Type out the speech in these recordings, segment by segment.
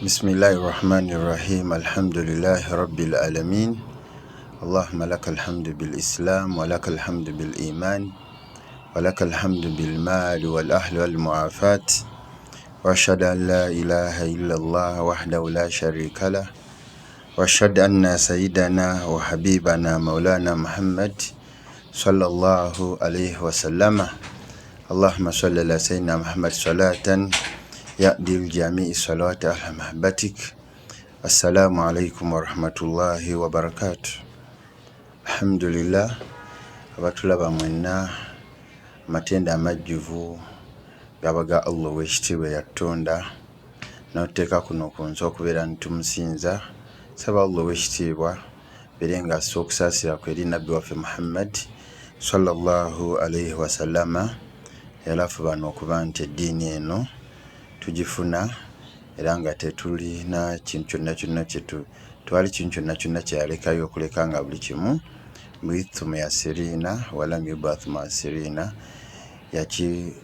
بسم الله الرحمن الرحيم الحمد لله رب العالمين اللهم لك الحمد بالإسلام ولك الحمد بالإيمان ولك الحمد بالمال والأهل والمعافاة وأشهد أن لا إله إلا الله وحده لا شريك له وأشهد أن سيدنا وحبيبنا مولانا محمد صلى الله عليه وسلم اللهم صل على سيدنا محمد صلاة يأدي الجميع صلاة أهل محبتك. السلام عليكم ورحمة الله وبركاته. الحمد لله abatulaba mwenna matenda amajjuvu gabaga Allah w'ekitiibwa yatonda n'otuteeka kuno ku nsi okubeera nitumusinza saba Allah w'ekitiibwa bere nga assa okusaasira ku eri nabbi waffe Muhammad sallallahu alayhi wasallama yalafu bano okuba nti eddiini eno tugifuna era nga tetulina kintu kyonna kyonna twali kintu kyonna kyonna kyeyalekayo okuleka nga buli kimu buithu muyasirina walam yubath muasirina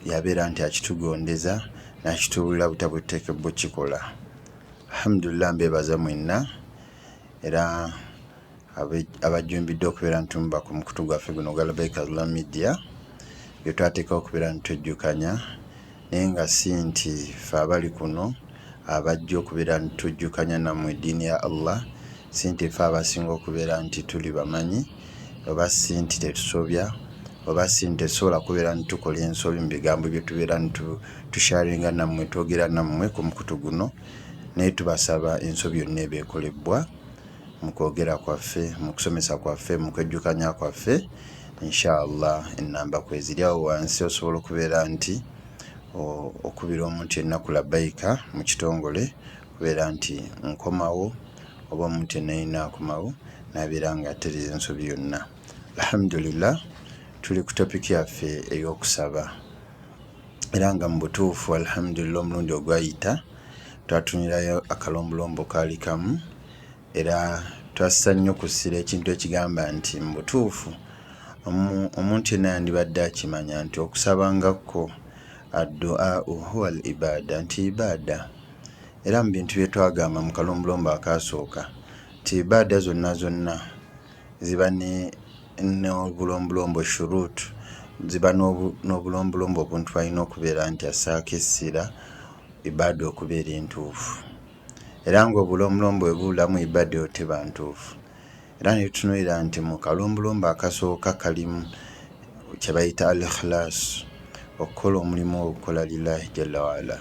yabeera nti akitugondeza n'akituwulira butabuteekebwa kikola. Alhamdulillah mbeebaza mwenna era abajjumbidde okubeera ntumba ku mukutu gwaffe guno gwa Labaika Media bye twateekawo okubeera nitujjukanya naye nga si nti ffe abali kuno abajja okubeera nitujjukanya nammwe eddiini ya Allah, si nti ffe abasinga okubeera nti tuli bamanyi oba si nti tetusobya oba si nti tetusobola kubeera nitukola ensobi mu bigambo bye tubeera tusharinga nammwe twogera nammwe ku mukutu guno, naye tubasaba ensobi yonna eba ekolebbwa mu kwogera kwaffe, mu kusomesa kwaffe, mu kwejjukanya kwaffe. Inshallah ennamba kweziri awo wansi osobola okubeera nti okubira omuntu yenna ku Labaika mu kitongole kubeera nti nkomawo oba omuntu yenna yenna akomawo n'abeera nga atereza ensobi yonna. Alhamdulillah tuli ku topiki yaffe ey'okusaba era nga mu butuufu alhamdulillah omulundi ogwayita twatunirayo akalombolombo kaali kamu era twassa nnyo kussira ekintu ekigamba nti mu butuufu omuntu yenna yandibadde akimanya nti okusabangako addu'a huwa al-ibada, nti ibada. Era mu bintu bye twagamba mu kalombolombo akaasooka nti ibada zonna ziba n'obulombolombo shuruutu, ziba n'obulombolombo obuntu alina okubeera nti assaako essira ibada okubeera entuufu. Era ng'obulombolombo bwe buulamu ibada eyo teba ntuufu. Era ne tutunuulira nti mu kalombolombo akasooka kalimu kye bayita al-ikhlas, okukola omulimu ogukola lillahi jalla waala.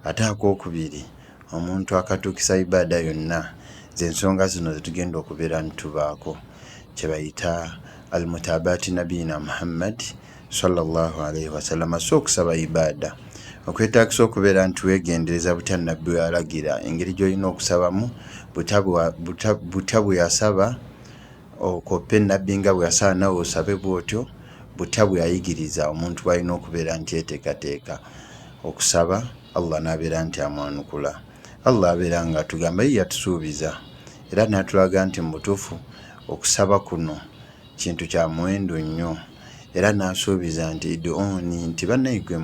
Ate akookubiri omuntu akatuukisa ibada yonna z'ensonga zino zetugenda okubeera nitubaako kye bayita al-mutabaati nabiyina Muhammad sallallahu alayhi wasallam. So okusaba ibada okwetaagisa okubeera nti weegendereza butya nabbi we yalagira, engeri gy'olina okusabamu butya bwe yasaba okoppe nabbi nga bwe yasaba nawe osabe bw'otyo, butya bwe yayigiriza omuntu bw'alina okubeera nti yeeteekateeka okusaba, Allah n'abeera nti amwanukula. Allah abeera nga atugamba ye yatusuubiza era n'atulaga nti mu butuufu okusaba kuno kintu kya muwendo nnyo, era n'asuubiza nti id'uuni, nti bannayigwe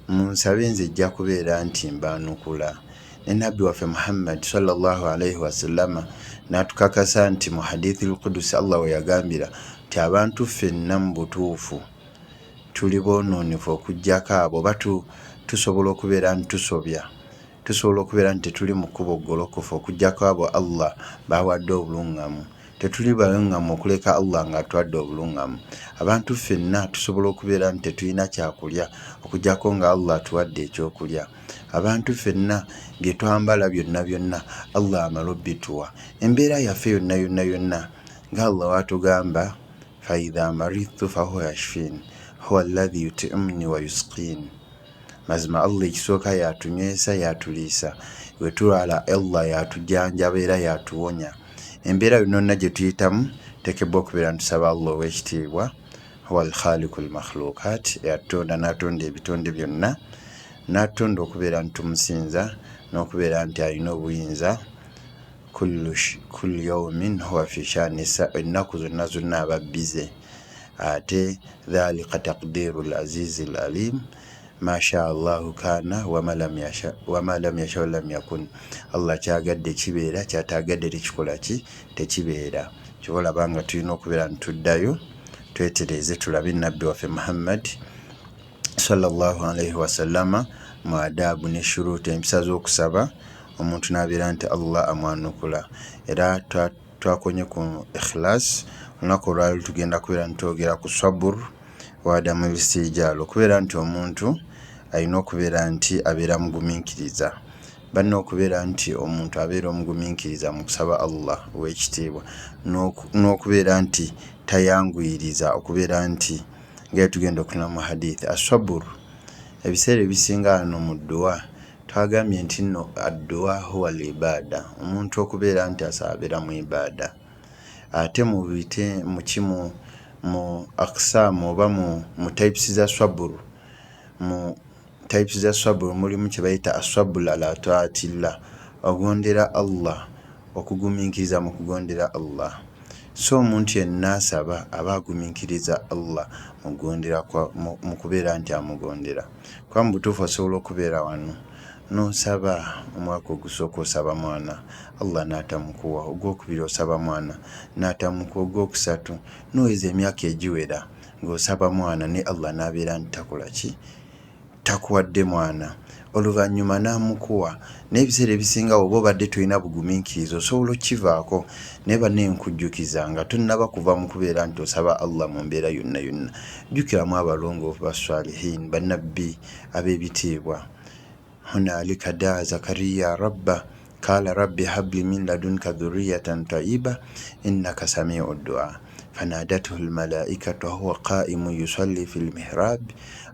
munsabe nze ejja kubeera nti mbaanukula. Ne nabbi waffe Muhammad sallallahu alayhi wasallama n'atukakasa nti mu hadithi al-Qudusi Allah we yagambira nti abantu ffenna mu butuufu tuli boonoonifu okuggyako abo oba tusobola okubeera nitusobya, tusobola okubeera nti tetuli mu kkubo golokofu okuggyako abo Allah bawadde obuluŋŋamu. Tetuli baluŋŋamu okuleka Allah ng'atuwadde obuluŋŋamu. Abantu ffenna tusobola okubeera nti tetulina kyakulya okuggyako nga Allah atuwadde ekyokulya. Abantu ffenna bye twambala byonna Allah amala obbituwa. Embeera yaffe yonna nga Allah watugamba faidha maridtu fahuwa yashfin huwa alladhi yut'imuni wa yusqin. Mazima Allah ekisooka yatunywesa yatuliisa, bwe tulwala Allah yatujjanjaba era yatuwonya. Embeera yonna gye tuyitamu tekebwa okubeera ntusaba Allah ow'ekitiibwa huwa al-khaliqu al-makhluqat, yatonda n'atonda ebitonde byonna, n'atonda okubeera nitumusinza n'okubeera nti alina obuyinza. Kullu yawmin huwa fi sha'ni, ennaku zonna aba bize. Ate dhalika taqdiru al-azizi al-alim, masha Allahu kana wama lam yasha lam yakun. Allah kyagadde kibeera, kyataagadde tekikola ki tekibeera. Kyolaba nga tulina okubeera ntuddayo twetereeze tulabe nabbi waffe Muhammad sallallahu alaihi wasallama mu adaabu ne shuruuti, empisa z'okusaba omuntu n'abeera nti Allah amwanukula. Era twakonye ku ikhlas. Olunaku olwali tugenda kubeera ntwogera ku sabur wa adamu listijaal, okubeera nti omuntu alina okubeera nti abeera mugumiikiriza. Balina okubeera nti omuntu abeera omugumiikiriza mu kusaba Allah ow'ekitiibwa, n'okubeera nti tayanguyiriza, okubeera nti nga tugenda okulaba mu hadith asabur. Ebiseera ebisinga hano mu dduwa twagambye nti nno adduwa huwa al-ibada, omuntu okubeera nti asaabira mu ibada. Ate mu aqsaamu oba mu types za sabur, mu types za sabur mulimu kye bayita asabul ala taatillah, ogondera Allah, okugumiikiriza mu kugondera Allah. So omuntu yenna asaba aba agumiikiriza Allah mu kubeera nti amugondera. Kwa mu butuufu osobola okubeera wano n'osaba omwaka ogusooka osaba mwana, Allah n'atamukuwa. Ogwokubiri osaba mwana n'atamukuwa. Ogwokusatu n'oweza emyaka egiwera ng'osaba mwana ne Allah n'abeera nti takola ki takuwadde mwana, oluvannyuma n'amukuwa. N'ebiseera ebisinga oba obadde tolina bugumiikiriza osobola okkivaako, naye banne nkujjukiza nga tonnaba kuva mu kubeera nti osaba Allah mu mbeera yonna yonna. Jjukiramu abalongoofu basalihin, bannabbi ab'ebitiibwa. Hunaalika daa Zakariya rabba qaala rabbi habli min ladunka dhurriyatan tayyiba innaka samii'u ddu'aa fanaadathu almalaa'ikatu wahuwa qaa'imun yusalli fil mihrab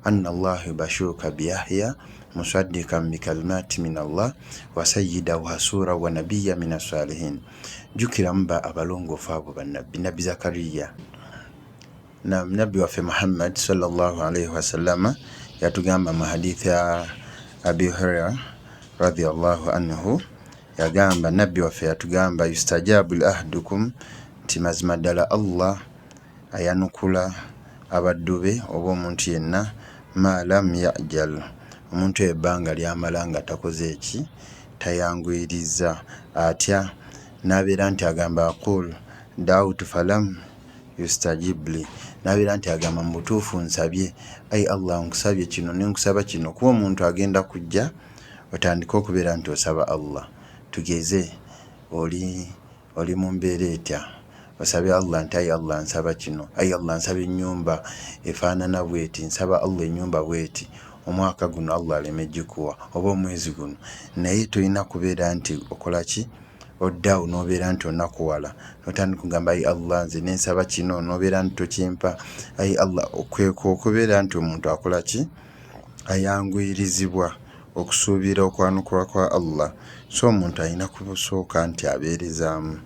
anna Allaha yubashshiruka biyahya musaddiqan bikalimaati min Allah wa sayyidan wa hasuuran wa nabiyyan min as-saalihin. Jjukiramu abalongoofu abo bannabbi. Nabbi Zakariya na nabbi waffe Muhammad sallallahu alaihi wasallama yatugamba mu hadithi ya Abi Hurairah radhiyallahu anhu, yagamba nabbi waffe yatugamba yustajabu li ahadukum, nti mazima ddala Allah ayanukula abaddu be oba omuntu yenna ma lam yajal, omuntu ebbanga lyamala nga takoze eki tayanguyiriza, atya n'abeera nti agamba aqul da'utu falam yustajibli, n'abeera nti agamba mu butuufu nsabye, ayi Allah nkusabye kino ne nkusaba kino. Kuba omuntu agenda kujja otandika okubeera nti osaba Allah. Tugeze oli mu mbeera etya, osabye Allah nti ayi Allah nsaba kino, ayi Allah nsaba ennyumba efaanana bweti, nsaba Allah ennyumba bweti, omwaka guno Allah aleme gikuwa oba omwezi guno. Naye tolina kubeera nti okola ki oddawo n'obeera nti onakuwala n'otandika kugamba ayi Allah nze nensaba kino n'obeera nti tokimpa, ayi Allah. Okweko okubeera nti omuntu akola ki ayanguyirizibwa okusuubira okwanukulwa kwa Allah. So omuntu alina kusooka nti abeerezaamu,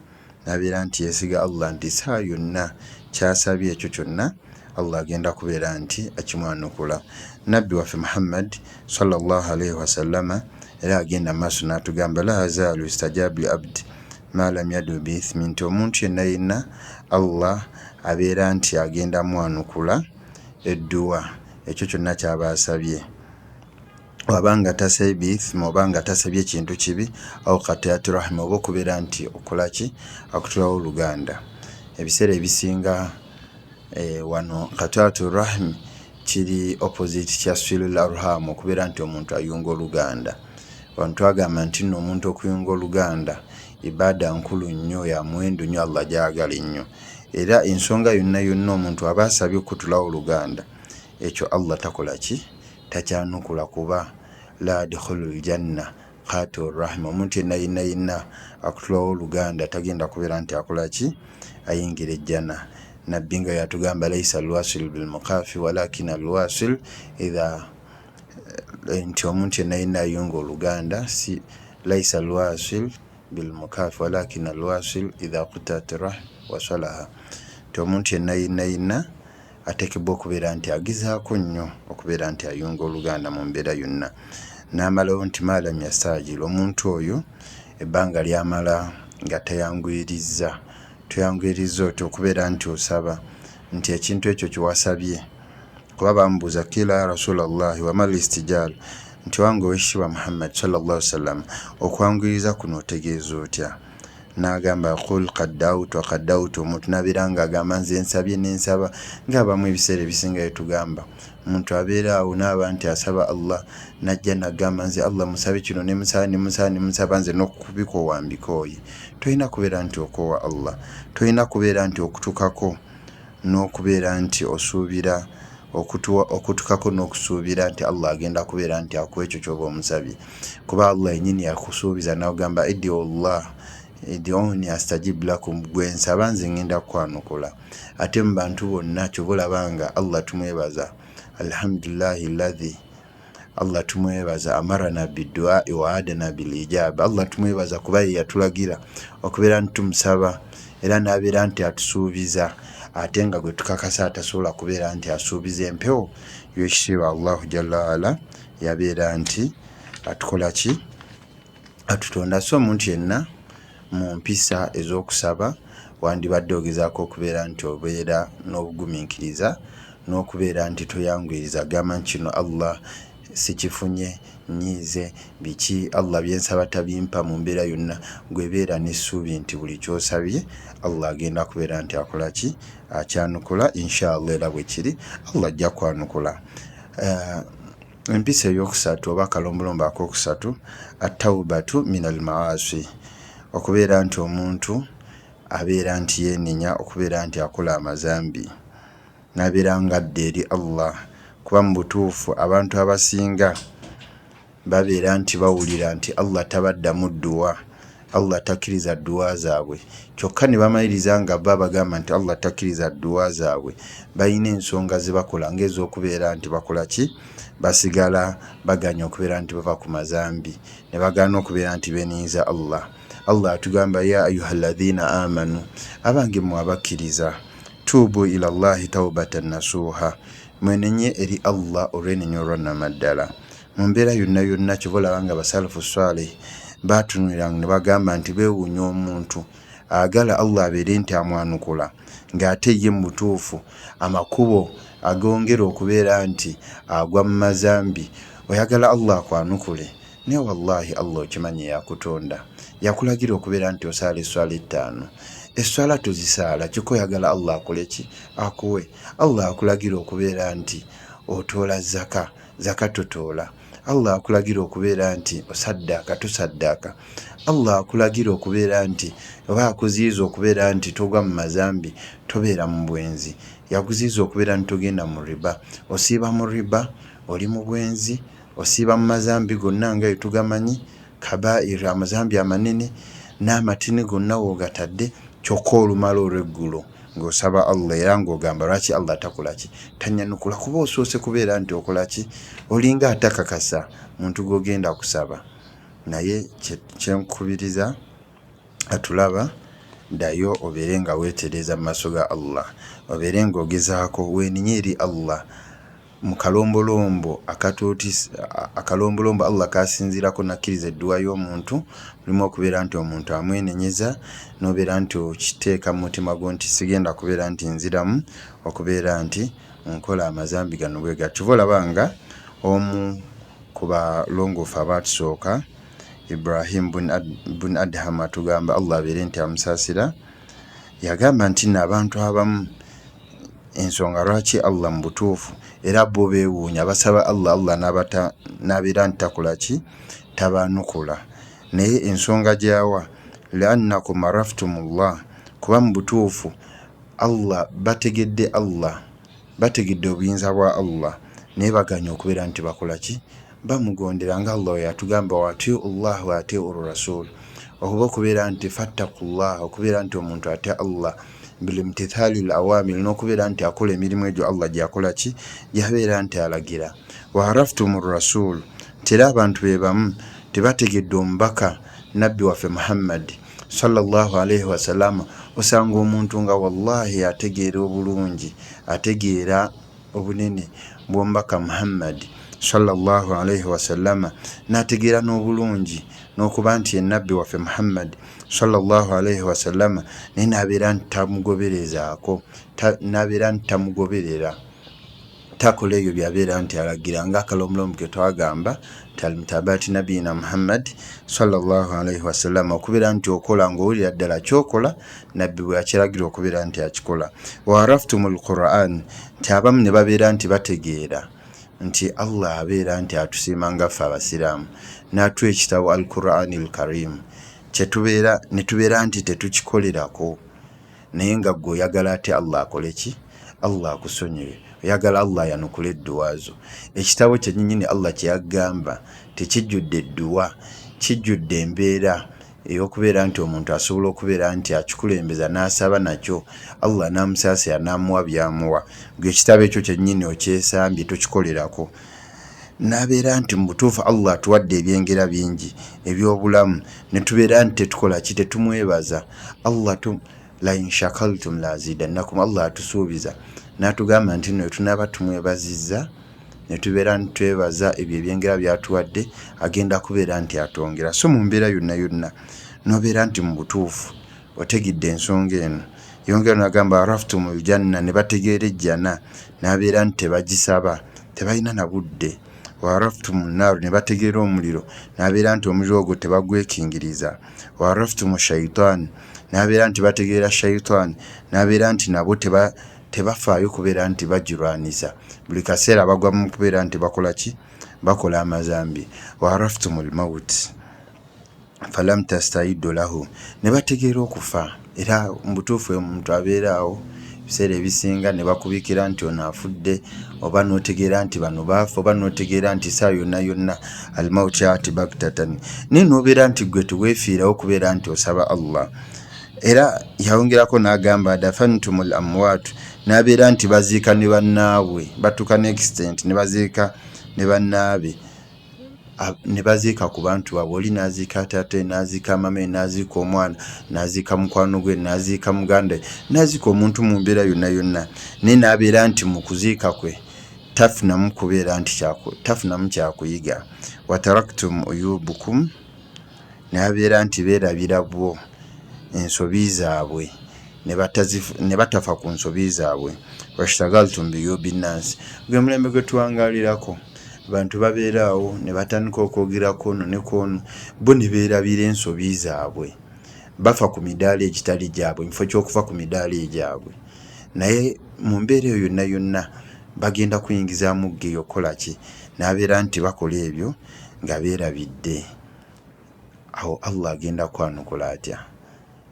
n'abeera nti yeesiga Allah nti saa yonna kyasabye ekyo kyonna Allah agenda kubeera nti akimwanukula. Nabbi waffe Muhammad sallallahu alaihi wasallama era agenda maaso n'atugamba la yazaalu yustajabu li abdi ma lam yadu bi ithmin, nti omuntu yenna Allah abeera nti agenda mwanukula edduwa ekyo kyonna kyaba asabye, wabanga tasabye bi ithmi, obanga tasabye ekintu kibi, aw qati'atu rahim, oba okubeera nti okola ki akutulawo oluganda. Ebiseera ebisinga wano qati'atu rahim kiri opposite kya silul arham, okubeera nti omuntu ayunga oluganda. Wano twagamba nti nno omuntu okuyunga oluganda ibaada nkulu nnyo, ya muwendo nnyo, Allah gyagala ennyo. Era ensonga yonna omuntu aba asabye okutulawo oluganda, ekyo Allah takola ki takyanukula, kuba la adkhulul janna qati'ur rahim. Omuntu yenna akutulawo oluganda tagenda kubeera nti akola ki ayingira ejjana. Nabbi nga yatugamba laysa alwasil bil muqafi walakin alwasil idha, nti omuntu yenna ayunga oluganda si laysa alwasil bil mukafi walakin alwasil idha qutat rahim wa salaha. Nti omuntu yenna atekebwa okubeera nti agizaako nnyo okubeera nti ayunga oluganda mu mbeera yonna. N'amalawo nti maalam yastaajil, omuntu oyo ebbanga lyamala nga tayanguyiriza. Tuyanguyiriza otyo okubeera nti osaba nti ekintu ekyo kyewasabye kuba bamubuuza kila ya Rasulallahi wa mal istijal, nti wange owekitiibwa Muhammad sallallahu alaihi wasallam okwanguyiriza kuno otegeeza otya? N'agamba qul qaddawtu omuntu nabeera nga agamba nze nsabye nensaba ng'abamu ebiseera ebisinga tugamba omuntu abeera awo n'aba nti asaba Allah najja nagamba nze Allah musabe kino ne musaba nze n'okubikoowa mbikooye. Tolina kubeera nti okoowa Allah, tolina kubeera nti okutukako n'okubeera nti osuubira okutukako n'okusuubira nti Allah agenda kubeera nti akuwa ekyo ky'oba omusabye, kuba Allah yennyini yakusuubiza n'agamba id'uuni astajib lakum, gwe nsaba nze ngenda kukwanukula. Ate mu bantu bonna ky'oba olabanga Allah tumwebaza, alhamdulillahi alladhi, Allah tumwebaza amarana bidduai wa adana bilijaba. Allah tumwebaza kuba ye yatulagira okubeera nti tumusaba era n'abeera nti atusuubiza, ate nga gwe tukakasa atasobola kubeera nti asuubiza empewo. Yekitiibwa Allahu jalla waala yabeera nti atukola ki? Atutonda. So omuntu yenna mu mpisa ez'okusaba wandibadde ogezaako okubeera nti obeera n'obugumiikiriza n'okubeera nti toyanguyiriza, gamba nti kino Allah sikifunye nyiize biki, Allah byensaba tabimpa mu mbeera yonna. Gwebeera n'essuubi nti buli ky'osabye Allah agenda kubeera nti akola ki? Akyanukula. Inshallah era bwe kiri Allah ajja kwanukula. Empisa ey'okusatu oba akalombolombo ak'okusatu, at-tawbatu min al-maasi, okubeera nti omuntu abeera nti yeenenya okubeera nti akola amazambi n'abeera nga adda eri Allah, kuba mu butuufu abantu abasinga babeera nti bawulira nti Allah tabaddamu dduwa, Allah takkiriza dduwa zaabwe, kyokka ne bamaliriza nga bagamba nti Allah takkiriza dduwa zaabwe, balina ensonga ze bakola ng'ez'okubeera nti bakola ki? Basigala baganya okubeera nti bava ku mazambi ne bagaana okubeera nti beeniiza Allah. Allah atugamba ya ayyuhalladhina amanu, abange mmwe abakkiriza, tuubu ila Allahi tawbatan nasuha, mwenenye eri Allah olw'enenya olwannamaddala. Mu mbeera yonna yonna ky'oba olaba nga basalafu salih baatunuliranga ne bagamba nti beewuunya omuntu agala Allah abeere nti amwanukula ng'ate ye mu butuufu amakubo agongera okubeera nti agwa mu mazambi, oyagala Allah akwanukule. Naye wallahi Allah okimanyi yakutonda, yakulagira okubeera nti osaala esswala 5. Esswala tozisaala kyokka oyagala Allah akole ki? Akuwe. Allah akulagira okubeera nti otoola zaka totoola. Allah akulagira okubeera nti osaddaaka tosaddaaka. Allah akulagira okubeera nti oba akuziyiza okubeera nti togwa mu mazambi, tobeera mu bwenzi. Yakuziyiza okubeera nti togenda mu riba, osiiba mu riba, oli mu bwenzi, osiiba mu mazambi gonna nga tugamanyi, kabair, amazambi amanene n'amatini gonna woogatadde, kyokka olumala olw'eggulu ng'osaba Allah era ng'ogamba lwaki Allah takola ki? Tannyanukula, kuba osoose kubeera nti okola ki? Olinga atakakasa muntu gw'ogenda kusaba. Naye kyenkubiriza atulaba, ddayo obeere nga weetereeza mu maaso ga Allah, obeere ng'ogezaako weeninye eri Allah mu kalombolombo akalombolombo Allah kasinziirako nakkiriza edduwa y'omuntu, mulimu okubeera nti omuntu amwenenyeza n'obeera nti okiteeka mu mutima gwo nti sigenda kubeera nti nziramu okubeera nti nkola amazambi gano bwe gatyo. Kyova olabanga omu ku balongoofu abaatusooka, Ibrahim bun Adham atugamba Allah abeere nti amusaasira, yagamba nti n'abantu abamu ensonga lwaki Allah mu butuufu era bo beewuunya basaba Allah n'abeera nti takola ki? Tabaanukula. Naye ensonga gyawa, liannakum araftumullah, kuba mu butuufu Allah bategedde obuyinza bwa Allah naye baganya okubeera nti bakola ki? Bamugondera, nga Allah yatugamba wa atiu Allah wa atiu rasul, okuba okubeera nti fattakullah, okubeera nti omuntu atya Allah bilimtithali al-awamir, n'okubeera nti akola emirimu egyo Allah gyakola ki? Gyabeera nti alagira. Wa araftumu rasul, tera abantu be bamu tebategedde omubaka nabbi waffe Muhammad sallallahu alaihi wasallam. Osanga omuntu nga wallahi ategeera obulungi, ategeera obunene bw'omubaka Muhammad sallallahu alaihi wasallam, n'ategeera n'obulungi n'okuba nti ye nabbi waffe Muhammad sallallahu alaihi wasallam, naye n'abeera nti tamugoberezaako, n'abeera nti tamugoberera. takola ebyo byabeera nti alagira ng'akalombolombo ke twagamba talmutabati nabiyina Muhammad sallallahu alaihi wasallam okubeera nti okola ng'owulira ddala kyokola nabbi bwe yakiragira okubeera nti akikola. wa araftumul Qur'an nti abamu ne babeera nti bategeera nti Allah abeera nti atusiima ngaffe abasiraamu n'atuwa ekitabo al Qur'anil Karim ne tubeera nti tetukikolerako naye nga ggwe oyagala ate Allah akole ki? Allah akusonyiwe, oyagala Allah yanukule edduwa zo. Ekitabo kyennyini Allah kye yagamba tekijjudde edduwa, kijjudde embeera ey'okubeera nti omuntu asobola okubeera nti akikulembeza n'asaba nakyo Allah n'amusaasira n'amuwa byamuwa. Gwe ekitabo ekyo kyennyini okyesambye tokikolerako. N'abeera nti mu butuufu Allah atuwadde ebyengera bingi eby'obulamu ne tubeera nti tetukola ki? Tetumwebaza Allah. La in shakaltum la azidannakum. Allah atusuubiza n'atugamba nti nno tunaaba tumwebazizza ne tubeera nti twebaza ebyo ebyengera byatuwadde agenda kubeera nti atwongera. So mu mbeera yonna yonna n'obeera nti mu butuufu otegidde ensonga eno yongera n'agamba araftumul janna, ne bategeera ejjana n'abeera nti tebagisaba, tebalina na budde. wa araftumun nar, ne bategeera omuliro n'abeera nti omuliro ogwo tebagwekingiriza. wa araftumu shaitan, n'abeera nti bategeera shaitan n'abeera nti nabo tebafaayo kubeera nti bagirwaniza, buli kaseera bagwa mu kubeera nti bakola ki? Bakola amazambi. wa araftumul maut falam tastaidu lahu, ne bategeera okufa. Era mu butuufu omuntu abeera awo ebiseera ebisinga ne bakubikira nti ono afudde, oba n'otegeera nti bano baafa, oba n'otegeera nti saa yonna yonna almauti ati baktatan, naye n'obeera nti gwe teweefiirawo kubeera nti osaba Allah. Era yawongerako n'agamba dafantumul amwaatu, n'abeera nti baziika ne bannaabwe, batuuka ne extent ne baziika ne bannaabwe, ne baziika ku bantu baabwe. Oli n'aziika taate, n'aziika mame, n'aziika omwana, n'aziika mukwano gwe, n'aziika muganda, n'aziika omuntu mu mbeera yonna yonna, naye n'abeera nti mu kuziika kwe tafunamu kubeera nti tafunamu kyakuyiga. wataraktum uyubukum, n'abeera nti beerabira bwo ensobi zaabwe ne batafa ku nsobi zaabwe. washtagaltum biyubinansi, gwe mulembe gwe tuwangalirako abantu babeeraawo ne batandika okwogerako ono ne kwono, bo ne beerabira ensobi zaabwe, bafa ku midaala egitali gyabwe, mu kifo ky'okufa ku midaala egyabwe. Naye mu mbeera eyo yonna yonna bagenda kuyingizaamu ge okola ki? N'abeera nti bakola ebyo nga beerabidde. Awo Allah agenda kwanukula atya?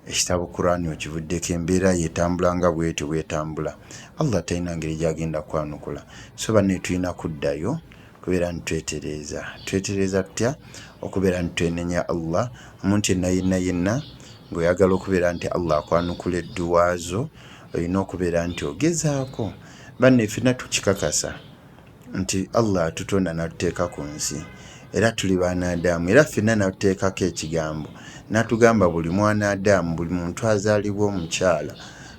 Ekitabo Qur'ani okivuddeko, embeera yeetambula nga bwetyo bwetambula. Allah talina ngeri gyagenda kwanukula. So banne tulina kuddayo kubeera nti twetereeza tutya? Okubeera nti twenenya Allah. Omuntu yenna ng'oyagala okubeera nti Allah akwanukula edduwa zo, olina okubeera nti ogezaako. Banne ffenna tukikakasa nti Allah atutonda n'atuteeka ku nsi, era tuli baanaadamu, era ffenna n'atuteekako ekigambo n'atugamba buli mwanaadamu, buli muntu azaalibwa omukyala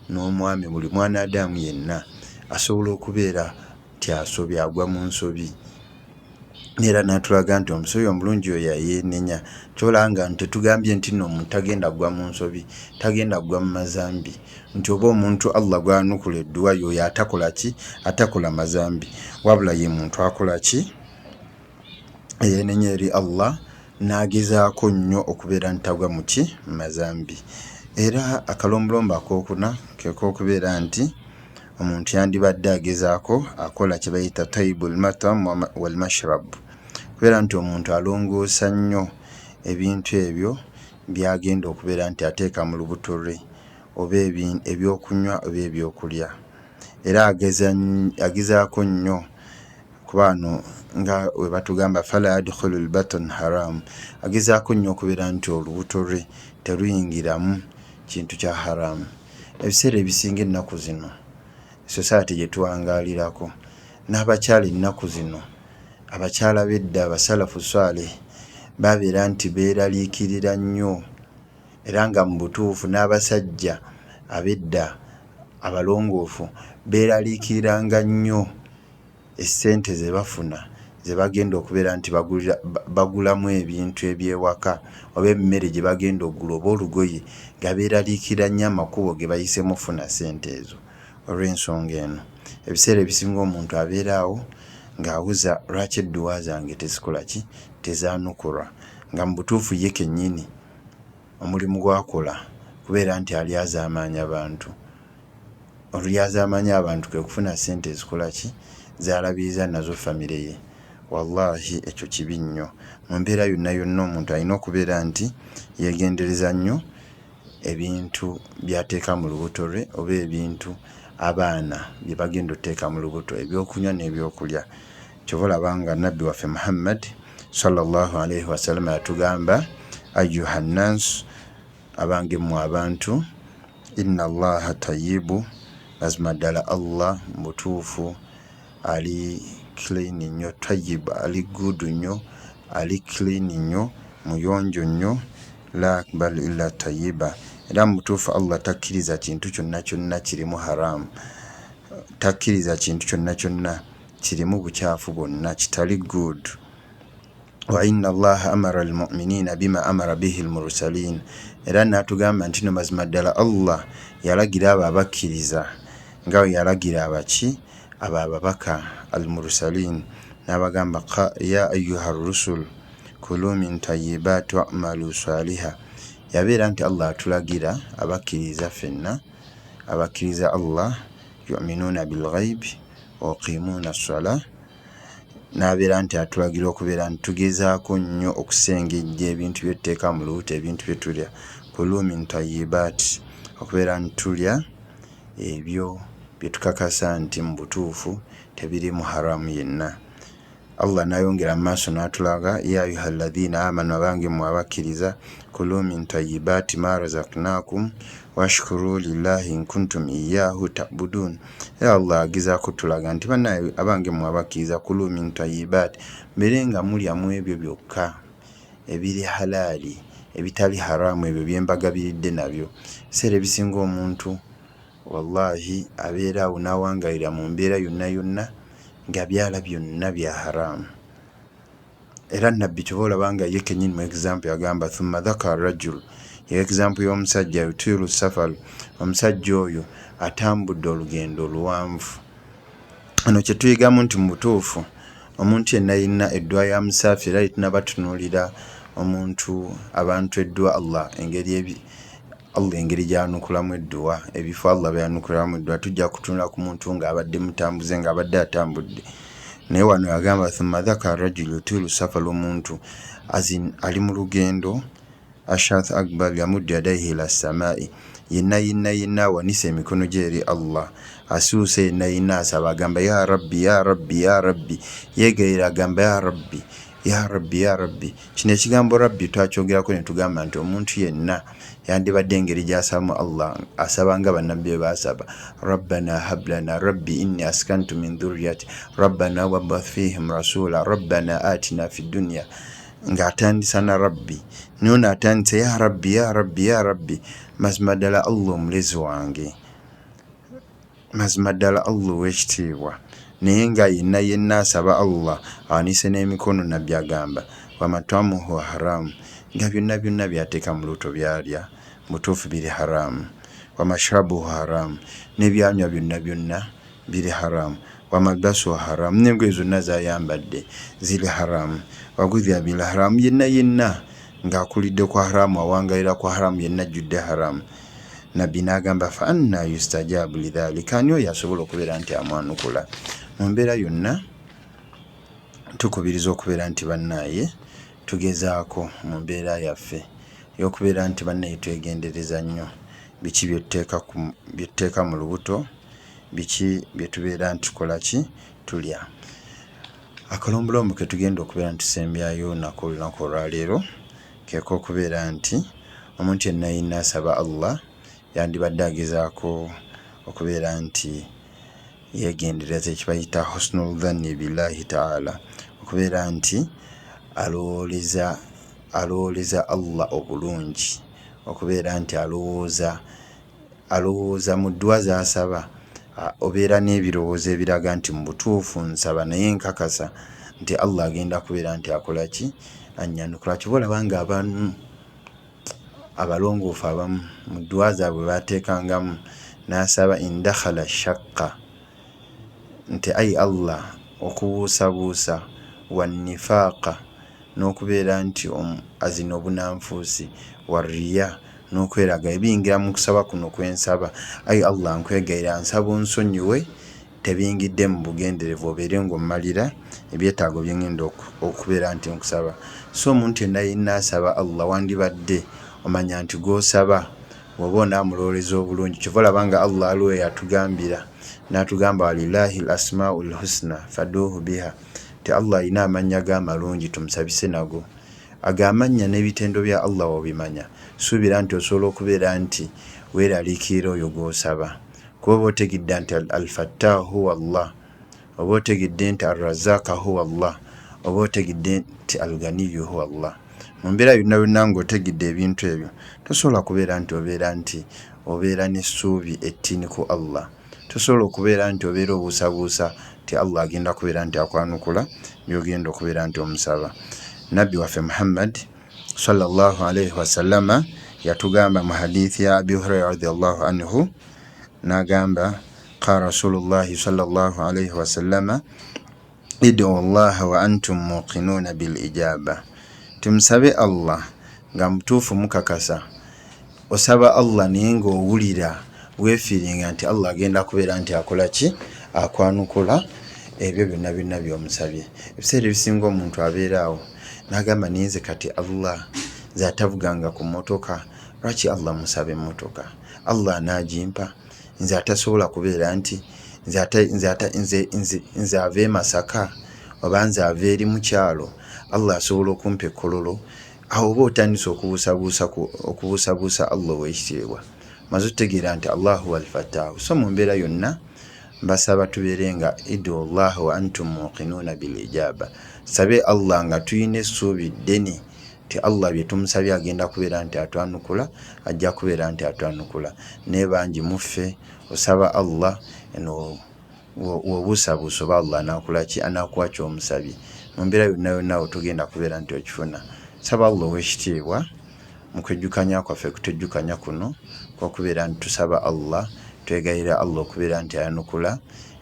n'omwami, buli mwanaadamu yenna asobola okubeera nti asobya, agwa mu nsobi. Era n'atulaga nti omusobi omulungi oyo yeenenya. Kyolanga nti tetugambye nti nno omuntu tagenda kugwa mu nsobi, tagenda kugwa mu mazambi, nti oba omuntu Allah gwanukula edduwa yoyo atakola ki? Atakola mazambi, wabula ye muntu akola ki? Yeenenya eri Allah n'agezaako nnyo okubeera nti tagwa mu ki? Mazambi. Era akalombolombo akookuna ke k'okubeera nti omuntu yandibadde agezaako akola kye bayita tayyibul matam wal mashrab, kubeera nti omuntu alongoosa nnyo ebintu ebyo byagenda okubeera nti ateeka mu lubuto lwe, oba ebyokunywa oba ebyokulya. Era agezaako nnyo kuba no nga we batugamba fala yadkhulul batn haram, agezaako nnyo okubeera nti olubuto lwe teruyingiramu kintu kya haramu. Ebiseera ebisinga ennaku zino society gye tuwangaalirako, n'abakyala ennaku zino, abakyala b'edda abasalafu swaleh babeera nti beeraliikirira nnyo, era nga mu butuufu n'abasajja ab'edda abalongoofu beeraliikiriranga nnyo essente ze bafuna ze bagenda okubeera nti bagulamu ebintu ebyewaka oba emmere gye bagenda okugula oba olugoye, nga beeraliikirira nnyo amakubo ge bayisemu ofuna ssente ezo. Olw'ensonga eno ebiseera ebisinga omuntu abeeraawo ng'awuza lwaki edduwa zange tezikola ki tezaanukulwa nga mu butuufu ye kennyini omulimu gwakola kubeera nti alyazaamaanya abantu. Olyazaamaanya abantu kwe kufuna ssente ezikola ki zaalabiriza nazo famire ye. Wallahi ekyo kibi nnyo. Mu mbeera yonna yonna omuntu alina okubeera nti yeegendereza nnyo ebintu by'ateeka mu lubuto lwe oba ebintu abaana bye bagenda otteeka mu lubuto, ebyokunywa n'ebyokulya. Kyova olaba nga nabbi waffe Muhammad sallallahu alaihi wasallam yatugamba ayuha nnas, abange mmwe abantu, inna allaha tayyibu, mazima ddala Allah mutuufu ali clean nnyo, tayyib ali good nnyo, ali clean nnyo, muyonjo nnyo, la akbar illa tayyiba. Era mutuufu Allah takkiriza kintu kyonna kyonna kirimu haramu, takkiriza kintu kyonna kyonna kirimu bukyafu bwonna kitali good. Wa inna allaha amara almu'minina bima amara bihi almursalin, era n'atugamba nti no mazima ddala Allah yalagira abo abakkiriza nga bwe yalagira abaki abo ababaka almursalin, n'abagamba ya ayyuha rusul kulu min tayyibati wa'malu saliha. Yabeera nti Allah atulagira abakkiriza ffenna, abakkiriza Allah yu'minuuna bilghaibi wa yuqiimuuna as-salaa, n'abeera nti atulagira okubeera nti tugezaako nnyo okusengejja ebintu bye tuteeka mu lubuto, ebintu bye tulya. Kulu min tayyibaati, okubeera nti tulya ebyo bye tukakasa nti mu butuufu tebiri mu haramu yenna. Allah n'ayongera mu maaso n'atulaga ya ayuha alladhina amanu, abange mmwe abakkiriza, kulu min tayyibaati ma razaqnakum washkuru lillahi in kuntum iyyahu ta'budun. Era Allah agezaako tulaga nti bannaye abange mmwe abakkiriza, kulu min tayyibaati, mbere nga mulya mu ebyo byokka ebiri halaali ebitali haramu, ebyo bye mbagabiridde nabyo. Ebiseera ebisinga omuntu wallahi abeeraawo n'awangaalira mu mbeera yonna yonna nga byala byonna bya haramu. Era nabbi kyova olaba nga ye kennyini mu example yagamba thumma dhakara rajul, ye example y'omusajja yutiilu safar, omusajja oyo atambudde olugendo oluwanvu. Ano kye tuyigamu nti mu butuufu omuntu yenna yina eddwa ya musaafi, era tunaba tunuulira omuntu abantu eddwa Allah engeri gy'anukulamu eddwa, ebifo Allah byanukulamu eddwa, tujja kutunula ku muntu ng'abadde mutambuze, ng'abadde atambudde. Naye wano yagamba thumma dhakara rajul yutiilu safar, omuntu ali mu lugendo, ashath akbar yamuddu yadayhi ila samai, yenna awanise emikono gye eri Allah, asuuse yenna asaba agamba ya rabbi ya rabbi ya rabbi, yeegayira agamba ya rabbi ya rabbi ya rabbi. Kino ekigambo rabbi twakyogerako ne tugamba nti omuntu yenna yandibadde engeri gy'asabamu Allah asaba nga bannabbi bwe baasaba, rabbana hablana rabbi inni askantu min dhurriyyati rabbana wab'ath fihim rasula rabbana atina fid dunya, ng'atandisa na rabbi, nono atandisa ya rabbi ya rabbi ya rabbi. Mazima ddala Allah omulezi wange, mazima ddala Allah ow'ekitiibwa, naye nga yenna asaba Allah awanise n'emikono, nabbi agamba wamatwamuhu haramu, nga byonna byateeka mu lubuto byalya mutuufu biri haramu. Wamashrabuhu haramu, n'ebyanywa byonna biri haramu. Wamalbasuhu haramu, n'engoye zonna zayambadde ziri haramu. Wagudhiya bil haramu, yenna ng'akulidde kwa haramu, awangalira kwa haramu, yenna ajjudde haramu. Nabbi n'agamba fa anna yustajabu lidhalika, ani oyo asobola okubeera nti amwanukula. Mu mbeera yonna tukubiriza okubeera nti bannaaye tugezaako mu mbeera yaffe y'okubeera nti bannaye twegendereza nnyo biki byetuteeka mu lubuto, biki bye tubeera nti tukola ki tulya. Akalombolombo ke tugenda okubeera nti tusembyayo nako olunaku olwaleero keeko okubeera nti omuntu yenna asaba Allah yandibadde agezaako okubeera nti yeegendereza ekibayita husnul dhanni billahi ta'ala, okubeera nti alowooleza Allah obulungi, okubeera nti alowooza mu ddwa z'asaba, obeera n'ebirowoozo ebiraga nti mu butuufu nsaba naye nkakasa nti Allah agenda kubeera nti akola ki annyanukula. Kyova olaba nga abantu abalongoofu abamu mu ddwa zaabwe baateekangamu n'asaba indakhala shaqqa, nti ai Allah okubuusabuusa wannifaaqa n'okubeera nti azina obunanfuusi warriya n'okweraga ebiyingira mu kusaba kuno kwensaba. ai Allah nkwegayira nsaba onsonyiwe tebiyingidde mu bugenderevu obeere ng'ommalira ebyetaago bye ngenda okubeera nti nkusaba. So omuntu yenna yenna asaba Allah wandibadde omanya nti gw'osaba bw'oba onaamulowoleza obulungi kyova olabanga Allah aliwo yatugambira n'atugamba walillahi al-asmaul husna faduuhu biha, ti Allah alina amannya g'amalungi tumusabise nago. Agamanya n'ebitendo bya Allah obimanya, suubira nti osobola okubeera nti weeraliikirira oyo gw'osaba. Kuba oba otegedde nti al-fattaahu huwa Allah, oba otegedde nti ar-razzaaq huwa Allah, oba otegedde nti al-ganiyyu huwa Allah. Mu mbeera yonna yonna ng'otegedde ebintu ebyo tosobola kubeera nti obeera n'essuubi ettini ku Allah. Tosobola okubeera nti obeera obuusabuusa ti Allah agenda kubeera nti akwanukula by'ogenda okubeera nti omusaba. Nabbi waffe Muhammad sallallahu alayhi wasallama yatugamba mu hadithi ya Abi Hurayra radiyallahu anhu n'agamba qala rasulullahi sallallahu alayhi wasallama idu allaha wa antum muqinuna bil ijaba, tumusabe Allah nga mutuufu mukakasa. Osaba Allah naye ng'owulira weefiiringa nti Allah agenda kubeera nti akola ki, akwanukula ebyo byonna byonna by'omusabye. Ebiseera ebisinga omuntu abeeraawo n'agamba ninze kati Allah nze atavuganga ku mmotoka, lwaki Allah musabe emmotoka? Allah anaagimpa. Nze atasobola kubeera nti nze ava e Masaka oba nze ava eri mu kyalo, Allah asobola okumpa ekkololo. Awo oba otandise okubuusabuusa Allah ow'ekitiibwa, maze otegeera nti Allahu wal-fattaahu. So mu mbeera yonna mbasaba tubeere nga idu Allah wa antum muqinuuna bil ijaba. Sabe Allah nga tuyina essuubi ddene ti Allah bye tumusabye agenda kubeera nti atwanukula, ajja kubeera nti atwanukula. Ne bangi muffe osaba Allah wobuusabuusa oba Allah anaakola ki, anaakuwa ky'omusabye. Mu mbeera yonna yonna otugenda kubeera nti okifuna. Saba Allah ow'ekitiibwa mu kwejjukanya kwaffe kutejjukanya kuno kw'okubeera nti tusaba Allah, twegayirira Allah okubeera nti ayanukula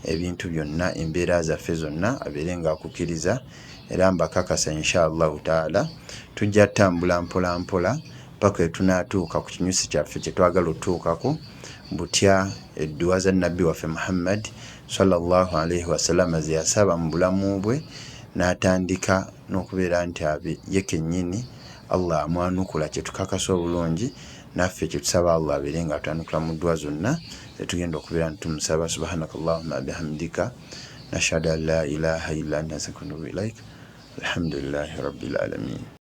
ebintu byonna, embeera zaffe zonna abeere ng'akukkiriza. Era mbakakasa inshallahu taala tujja ttambula mpola mpola paka tunaatuuka ku kinyusi kyaffe kye twagala otuukako, butya edduwa za Nabbi waffe Muhammad sallallahu alayhi wasallama ze yasaba mu bulamu bwe, n'atandika n'okubeera nti ye kennyini Allah amwanukula, kye tukakasa obulungi. Naffe kye tusaba Allah abeere nga atwanukula mu dduwa zonna zetugenda okubeera nti tumusaba. Subhanakallahumma bihamdika nashhadu an la ilaha illa anta astaghfiruka wa atubu ilaik. Alhamdulillahi rabbil alamin.